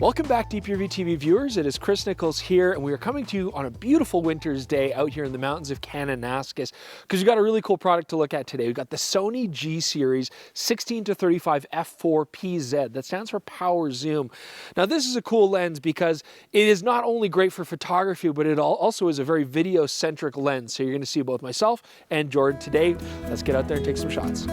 Welcome back, DPReview TV viewers. It is Chris Nichols here, and we are coming to you on a beautiful winter's day out here in the mountains of Kananaskis because we've got a really cool product to look at today. We've got the Sony G series 16-35 f4PZ. That stands for power zoom. Now, this is a cool lens because it is not only great for photography, but it also is a very video-centric lens. So you're going to see both myself and Jordan today. Let's get out there and take some shots.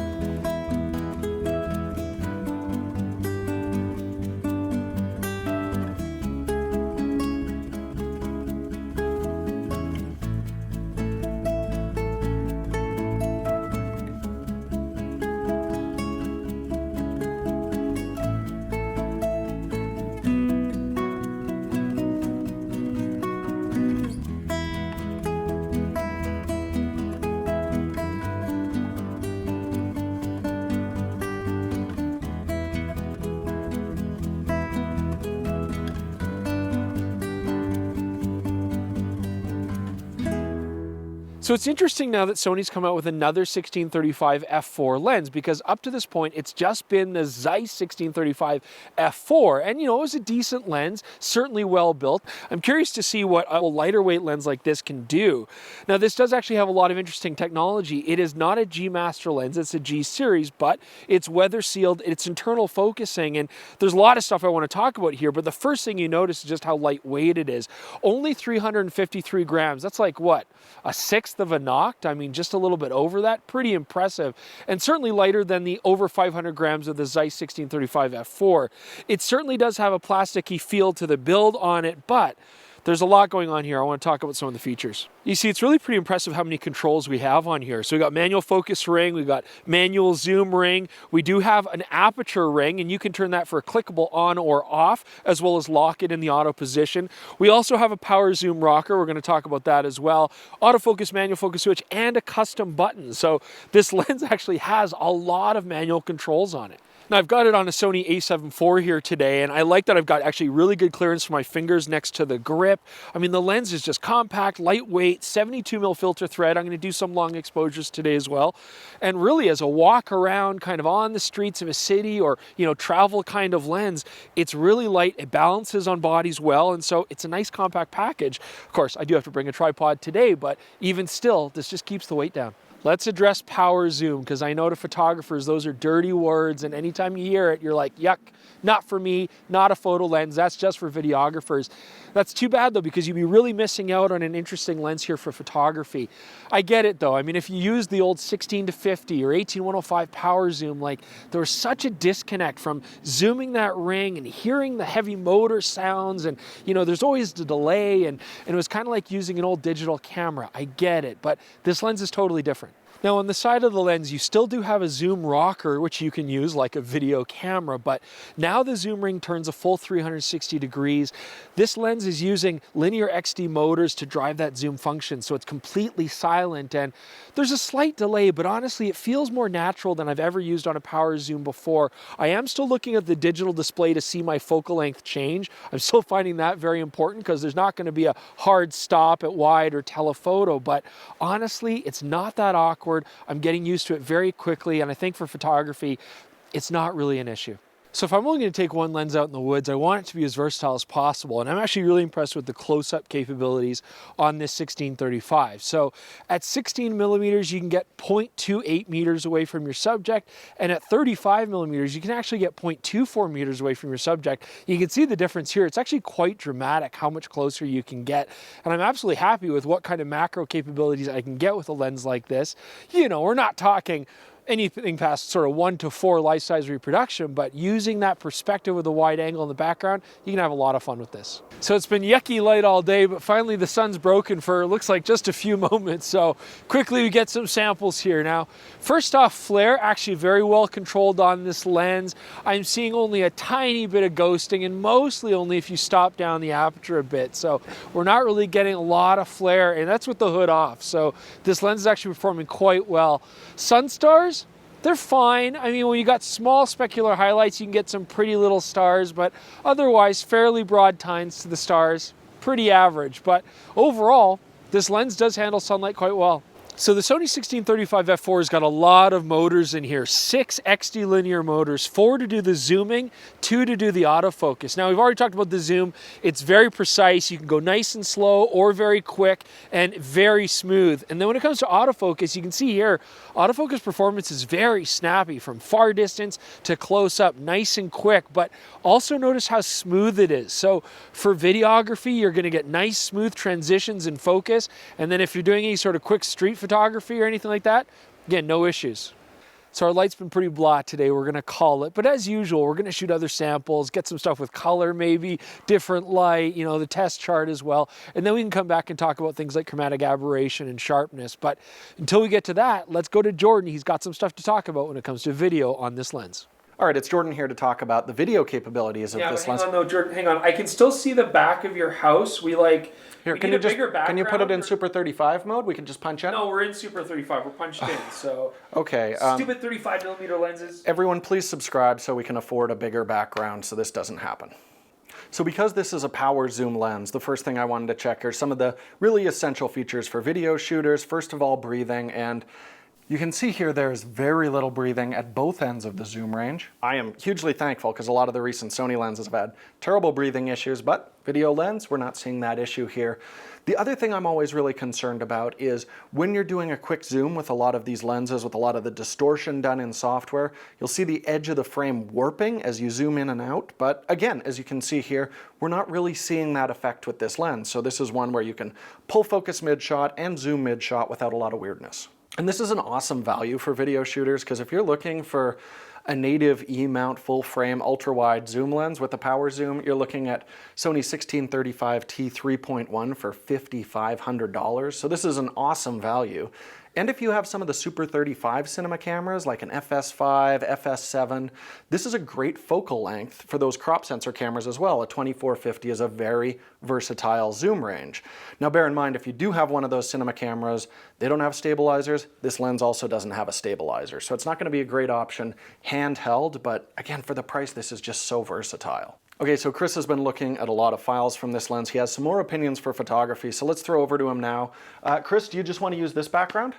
So it's interesting now that Sony's come out with another 16-35 f4 lens, because up to this point, it's just been the Zeiss 16-35 f4. And, you know, it was a decent lens, certainly well built. I'm curious to see what a lighter weight lens like this can do. Now, this does actually have a lot of interesting technology. It is not a G Master lens, it's a G series, but it's weather sealed, it's internal focusing, and there's a lot of stuff I want to talk about here, but the first thing you notice is just how lightweight it is. Only 353 grams. That's like what? A sixth of a Noct? I mean, just a little bit over that. Pretty impressive, and certainly lighter than the over 500 grams of the Zeiss 16-35 f4. It certainly does have a plasticky feel to the build on it, but there's a lot going on here. I want to talk about some of the features. You see, it's really pretty impressive how many controls we have on here. So we got manual focus ring, we got manual zoom ring, we do have an aperture ring, and you can turn that for a clickable on or off, as well as lock it in the auto position. We also have a power zoom rocker. We're going to talk about that as well. Autofocus, manual focus switch, and a custom button. So this lens actually has a lot of manual controls on it. Now, I've got it on a Sony a7 IV here today, and I like that I've got actually really good clearance for my fingers next to the grip. I mean, the lens is just compact, lightweight, 72mm filter thread. I'm going to do some long exposures today as well. And really, as a walk around kind of on the streets of a city or, you know, travel kind of lens, it's really light. It balances on bodies well, and so it's a nice compact package. Of course, I do have to bring a tripod today, but even still, this just keeps the weight down. Let's address power zoom, because I know to photographers, those are dirty words, and anytime you hear it, you're like, yuck, not for me, not a photo lens, that's just for videographers. That's too bad though, because you'd be really missing out on an interesting lens here for photography. I get it though. I mean, if you use the old 16-50 or 18-105 power zoom, like there was such a disconnect from zooming that ring and hearing the heavy motor sounds, and you know, there's always the delay, and it was kind of like using an old digital camera. I get it, but this lens is totally different. Now, on the side of the lens, you still do have a zoom rocker, which you can use like a video camera, but now the zoom ring turns a full 360 degrees. This lens is using linear XD motors to drive that zoom function, so it's completely silent, and there's a slight delay, but honestly, it feels more natural than I've ever used on a power zoom before. I am still looking at the digital display to see my focal length change. I'm still finding that very important because there's not going to be a hard stop at wide or telephoto, but honestly, it's not that awkward. I'm getting used to it very quickly, and I think for photography, it's not really an issue. So if I'm only going to take one lens out in the woods, I want it to be as versatile as possible, and I'm actually really impressed with the close-up capabilities on this 16-35. So at 16mm, you can get 0.28 meters away from your subject, and at 35mm, you can actually get 0.24 meters away from your subject. You can see the difference here. It's actually quite dramatic how much closer you can get, and I'm absolutely happy with what kind of macro capabilities I can get with a lens like this. You know, we're not talking anything past sort of 1 to 4 life-size reproduction, but using that perspective with a wide angle in the background, you can have a lot of fun with this. So it's been yucky light all day, but finally the sun's broken for, looks like, just a few moments. So quickly we get some samples here. Now, first off, flare, actually very well controlled on this lens. I'm seeing only a tiny bit of ghosting, and mostly only if you stop down the aperture a bit. So we're not really getting a lot of flare, and that's with the hood off. So this lens is actually performing quite well. Sunstars, they're fine. I mean, when you got small specular highlights, you can get some pretty little stars, but otherwise fairly broad tines to the stars, pretty average. But overall, this lens does handle sunlight quite well. So the Sony 1635 f4 has got a lot of motors in here, 6 XD linear motors, 4 to do the zooming, 2 to do the autofocus. Now we've already talked about the zoom. It's very precise. You can go nice and slow or very quick and very smooth. And then when it comes to autofocus, you can see here, autofocus performance is very snappy from far distance to close up, nice and quick, but also notice how smooth it is. So for videography, you're gonna get nice smooth transitions in focus. And then if you're doing any sort of quick street photography or anything like that, again, no issues. So our light's been pretty blah today, we're gonna call it. But as usual, we're gonna shoot other samples, get some stuff with color maybe, different light, you know, the test chart as well. And then we can come back and talk about things like chromatic aberration and sharpness. But until we get to that, let's go to Jordan. He's got some stuff to talk about when it comes to video on this lens. All right, it's Jordan here to talk about the video capabilities of this lens. Hang on though, Jordan, hang on. I can still see the back of your house. Here, can you put it in Super 35 mode? We can just punch in? No, we're in Super 35. We're punched in, so. Okay. Stupid 35mm lenses. Everyone please subscribe so we can afford a bigger background so this doesn't happen. So because this is a power zoom lens, the first thing I wanted to check are some of the really essential features for video shooters. First of all, breathing, and you can see here there's very little breathing at both ends of the zoom range. I am hugely thankful because a lot of the recent Sony lenses have had terrible breathing issues, but video lens, we're not seeing that issue here. The other thing I'm always really concerned about is when you're doing a quick zoom with a lot of these lenses, with a lot of the distortion done in software, you'll see the edge of the frame warping as you zoom in and out. But again, as you can see here, we're not really seeing that effect with this lens. So this is one where you can pull focus mid-shot and zoom mid-shot without a lot of weirdness. And this is an awesome value for video shooters because if you're looking for a native E-mount full frame ultra wide zoom lens with a power zoom, you're looking at Sony 1635 T3.1 for $5,500. So this is an awesome value. And if you have some of the Super 35 cinema cameras like an FS5, FS7, this is a great focal length for those crop sensor cameras as well. A 2450 is a very versatile zoom range. Now bear in mind, if you do have one of those cinema cameras, they don't have stabilizers. This lens also doesn't have a stabilizer. So it's not going to be a great option handheld, but again, for the price, this is just so versatile. Okay, so Chris has been looking at a lot of files from this lens. He has some more opinions for photography, so let's throw over to him now. Chris, do you just want to use this background?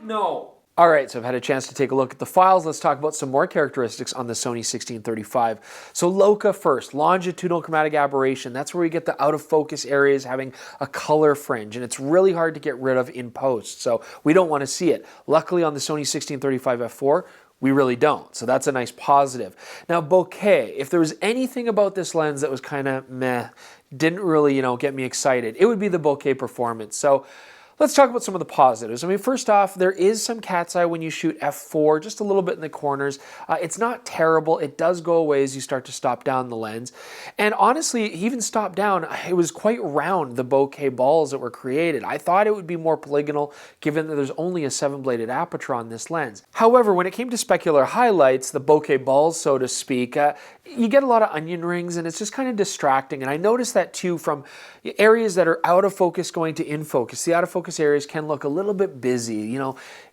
No. All right, so I've had a chance to take a look at the files. Let's talk about some more characteristics on the Sony 1635. So Bokeh first, longitudinal chromatic aberration. That's where we get the out of focus areas having a color fringe, and it's really hard to get rid of in post, so we don't want to see it. Luckily on the Sony 1635 f4, we really don't, so that's a nice positive. Now Bokeh, if there was anything about this lens that was kind of meh, didn't really, get me excited, it would be the Bokeh performance. So let's talk about some of the positives. I mean, first off, there is some cat's eye when you shoot f4, just a little bit in the corners. It's not terrible. It does go away as you start to stop down the lens. And honestly, even stop down, it was quite round, the Bokeh balls that were created. I thought it would be more polygonal, given that there's only a 7-bladed aperture on this lens. However, when it came to specular highlights, the Bokeh balls, so to speak, you get a lot of onion rings, and it's just kind of distracting. And I noticed that too from areas that are out of focus going to in focus. The out of focus areas can look a little bit busy,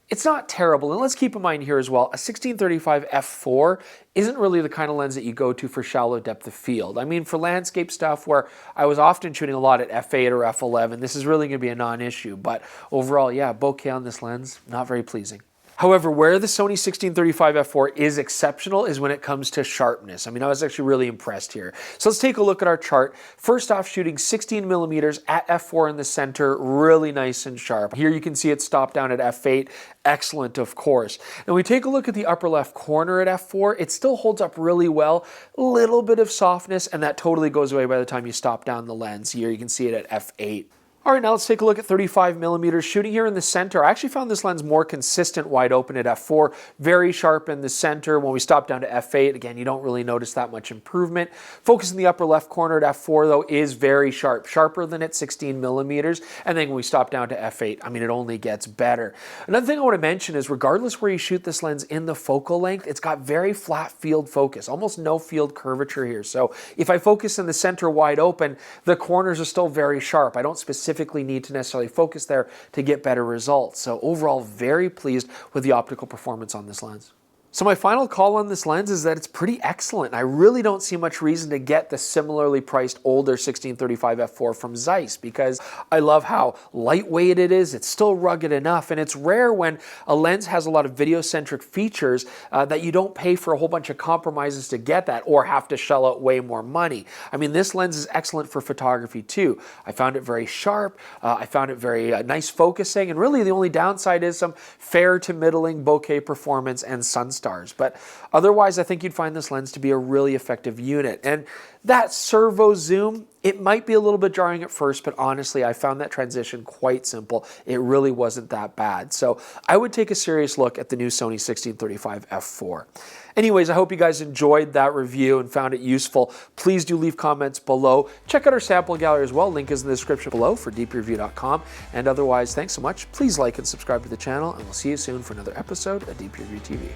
It's not terrible, and let's keep in mind here as well, a 1635 f4 isn't really the kind of lens that you go to for shallow depth of field. I mean, for landscape stuff where I was often shooting a lot at f8 or f11, this is really going to be a non-issue, but overall, yeah, bokeh on this lens, not very pleasing. However, where the Sony 1635 f4 is exceptional is when it comes to sharpness. I mean, I was actually really impressed here. So let's take a look at our chart. First off, shooting 16 millimeters at f4 in the center, really nice and sharp. Here you can see it stop down at f8. Excellent, of course. And we take a look at the upper left corner at f4. It still holds up really well. A little bit of softness, and that totally goes away by the time you stop down the lens. Here you can see it at f8. All right, now let's take a look at 35 millimeters shooting here in the center. I actually found this lens more consistent wide open at f4, very sharp in the center. When we stop down to f8, again, you don't really notice that much improvement. Focus in the upper left corner at f4 though is very sharp, sharper than at 16 millimeters. And then when we stop down to f8, I mean, it only gets better. Another thing I want to mention is regardless where you shoot this lens in the focal length, it's got very flat field focus, almost no field curvature here. So if I focus in the center wide open, the corners are still very sharp. I don't specifically need to necessarily focus there to get better results. So overall, very pleased with the optical performance on this lens. So my final call on this lens is that it's pretty excellent. I really don't see much reason to get the similarly priced older 1635 f4 from Zeiss because I love how lightweight it is, it's still rugged enough, and it's rare when a lens has a lot of video-centric features that you don't pay for a whole bunch of compromises to get that or have to shell out way more money. I mean, this lens is excellent for photography too. I found it very sharp, I found it very nice focusing, and really the only downside is some fair to middling bokeh performance and sunstars. But otherwise, I think you'd find this lens to be a really effective unit. And that servo zoom, it might be a little bit jarring at first, but honestly, I found that transition quite simple. It really wasn't that bad. So I would take a serious look at the new Sony 1635 f4. Anyways, I hope you guys enjoyed that review and found it useful. Please do leave comments below. Check out our sample gallery as well. Link is in the description below for DPReview.com. And otherwise, thanks so much. Please like and subscribe to the channel, and we'll see you soon for another episode of DPReview TV.